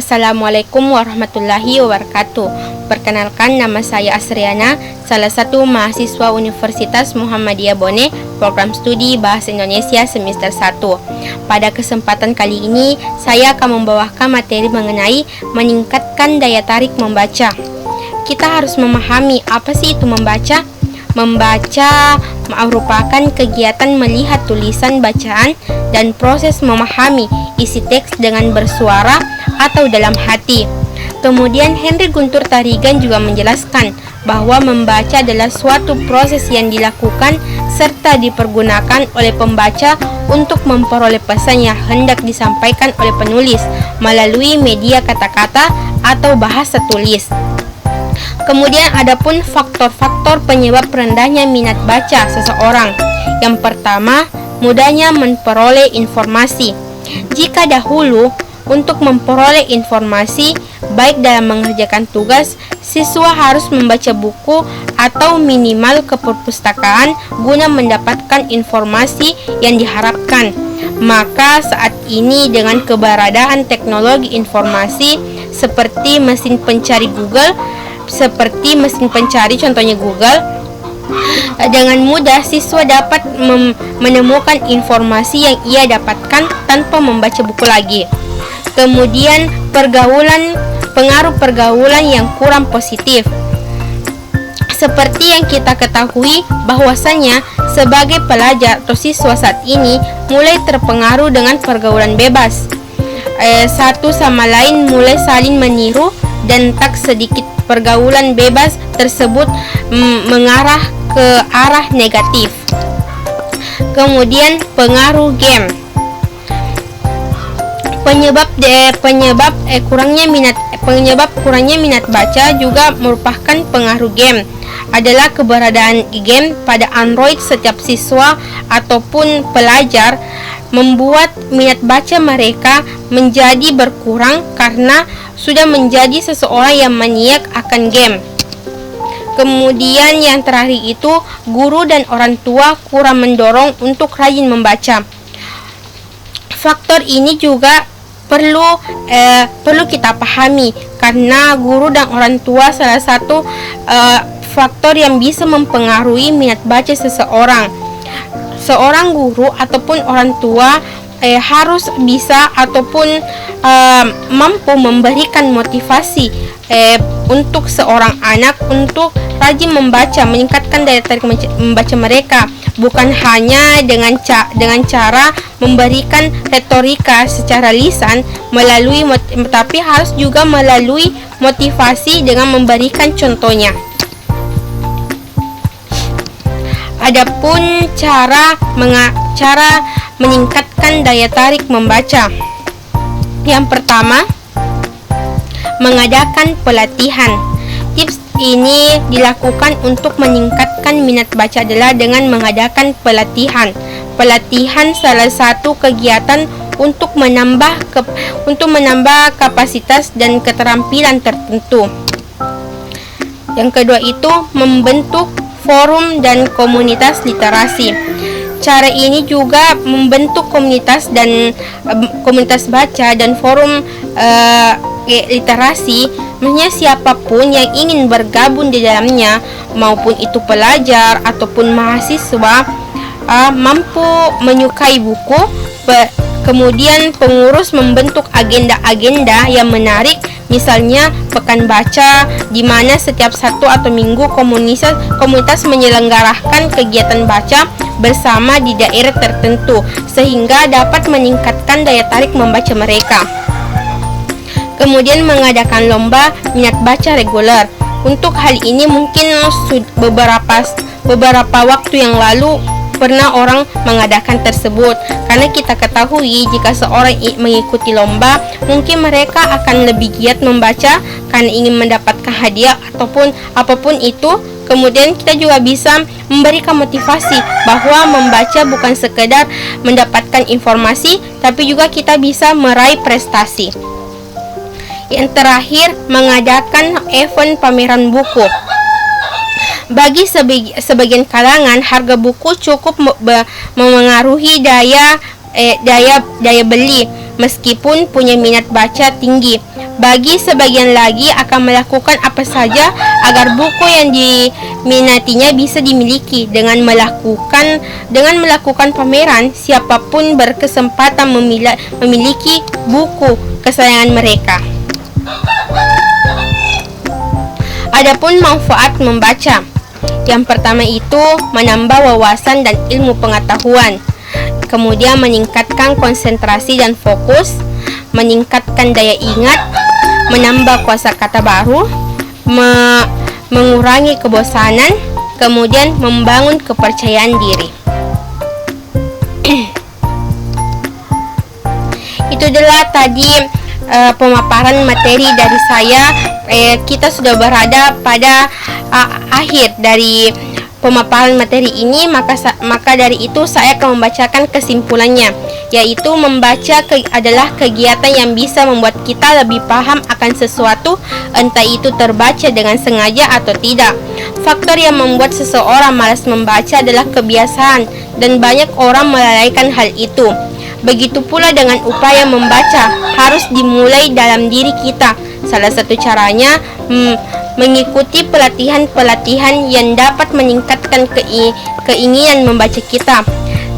Assalamualaikum warahmatullahi wabarakatuh. Perkenalkan, nama saya Asriana, salah satu mahasiswa Universitas Muhammadiyah Bone, program studi Bahasa Indonesia semester 1. Pada kesempatan kali ini, saya akan membawakan materi mengenai meningkatkan daya tarik membaca. Kita harus memahami apa sih itu membaca. Membaca merupakan kegiatan melihat tulisan bacaan dan proses memahami isi teks dengan bersuara atau dalam hati. Kemudian Henry Guntur Tarigan juga menjelaskan bahwa membaca adalah suatu proses yang dilakukan serta dipergunakan oleh pembaca untuk memperoleh pesan yang hendak disampaikan oleh penulis melalui media kata-kata atau bahasa tulis. Kemudian adapun faktor-faktor penyebab rendahnya minat baca seseorang. Yang pertama, mudahnya memperoleh informasi. Jika dahulu untuk memperoleh informasi, baik dalam mengerjakan tugas, siswa harus membaca buku atau minimal ke perpustakaan guna mendapatkan informasi yang diharapkan. Maka saat ini dengan keberadaan teknologi informasi seperti mesin pencari contohnya Google, dengan mudah siswa dapat menemukan informasi yang ia dapatkan tanpa membaca buku lagi. Kemudian pengaruh pergaulan yang kurang positif. Seperti yang kita ketahui bahwasanya sebagai pelajar atau siswa saat ini mulai terpengaruh dengan pergaulan bebas. Satu sama lain mulai saling meniru dan tak sedikit pergaulan bebas tersebut mengarah ke arah negatif. Kemudian pengaruh game. Penyebab kurangnya minat baca juga merupakan pengaruh game adalah keberadaan game pada Android. Setiap siswa ataupun pelajar membuat minat baca mereka menjadi berkurang karena sudah menjadi seseorang yang maniak akan game. Kemudian yang terakhir itu guru dan orang tua kurang mendorong untuk rajin membaca. Faktor ini juga perlu kita pahami karena guru dan orang tua salah satu faktor yang bisa mempengaruhi minat baca seseorang. Seorang guru ataupun orang tua harus bisa ataupun mampu memberikan motivasi untuk seorang anak untuk rajin membaca, meningkatkan daya tarik membaca mereka, bukan hanya dengan cara memberikan retorika secara lisan tapi harus juga melalui motivasi dengan memberikan contohnya. Adapun cara meningkatkan daya tarik membaca. Yang pertama, mengadakan pelatihan. Tips ini dilakukan untuk meningkatkan minat baca adalah dengan mengadakan pelatihan. Pelatihan salah satu kegiatan untuk menambah kapasitas dan keterampilan tertentu. Yang kedua itu membentuk forum dan komunitas literasi. Cara ini juga membentuk komunitas baca dan forum literasi. Maksudnya siapapun yang ingin bergabung di dalamnya, maupun itu pelajar ataupun mahasiswa, mampu menyukai buku. Kemudian pengurus membentuk agenda-agenda yang menarik, misalnya pekan baca, di mana setiap Sabtu atau Minggu komunitas menyelenggarakan kegiatan baca bersama di daerah tertentu sehingga dapat meningkatkan daya tarik membaca mereka. Kemudian mengadakan lomba minat baca reguler. Untuk hal ini mungkin beberapa waktu yang lalu pernah orang mengadakan tersebut, karena kita ketahui jika seorang mengikuti lomba, mungkin mereka akan lebih giat membaca karena ingin mendapatkan hadiah ataupun apapun itu. Kemudian kita juga bisa memberikan motivasi bahwa membaca bukan sekedar mendapatkan informasi, tapi juga kita bisa meraih prestasi. Yang terakhir, mengadakan event pameran buku. Bagi sebagian kalangan, harga buku cukup memengaruhi daya beli. meskipun punya minat baca tinggi. Bagi sebagian lagi akan melakukan apa saja agar buku yang diminatinya bisa dimiliki. Dengan melakukan pameran, siapapun berkesempatan memiliki buku kesayangan mereka. Adapun manfaat membaca, yang pertama itu menambah wawasan dan ilmu pengetahuan, kemudian meningkatkan konsentrasi dan fokus, meningkatkan daya ingat, menambah kosakata baru, mengurangi kebosanan, kemudian membangun kepercayaan diri. Itu adalah tadi pemaparan materi dari saya. Kita sudah berada pada akhir dari pemaparan materi ini, maka dari itu saya akan membacakan kesimpulannya, yaitu membaca adalah kegiatan yang bisa membuat kita lebih paham akan sesuatu, entah itu terbaca dengan sengaja atau tidak. Faktor yang membuat seseorang malas membaca adalah kebiasaan, dan banyak orang melalaikan hal itu. Begitu pula dengan upaya membaca, harus dimulai dalam diri kita. Salah satu caranya mengikuti pelatihan-pelatihan yang dapat meningkatkan keinginan membaca kita.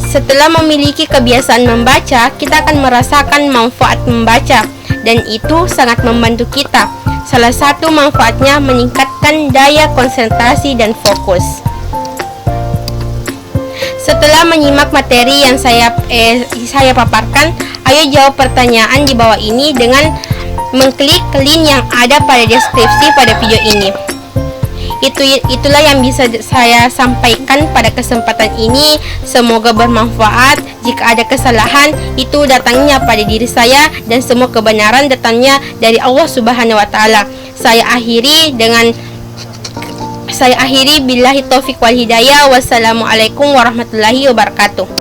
Setelah memiliki kebiasaan membaca, kita akan merasakan manfaat membaca, dan itu sangat membantu kita. Salah satu manfaatnya meningkatkan daya konsentrasi dan fokus. Setelah menyimak materi yang saya paparkan, ayo jawab pertanyaan di bawah ini dengan mengklik link yang ada pada deskripsi pada video ini. Itulah yang bisa saya sampaikan pada kesempatan ini. Semoga bermanfaat. Jika ada kesalahan, itu datangnya pada diri saya, dan semua kebenaran datangnya dari Allah Subhanahu wa taala. Saya akhiri billahi taufik wal hidayah. Wassalamualaikum warahmatullahi wabarakatuh.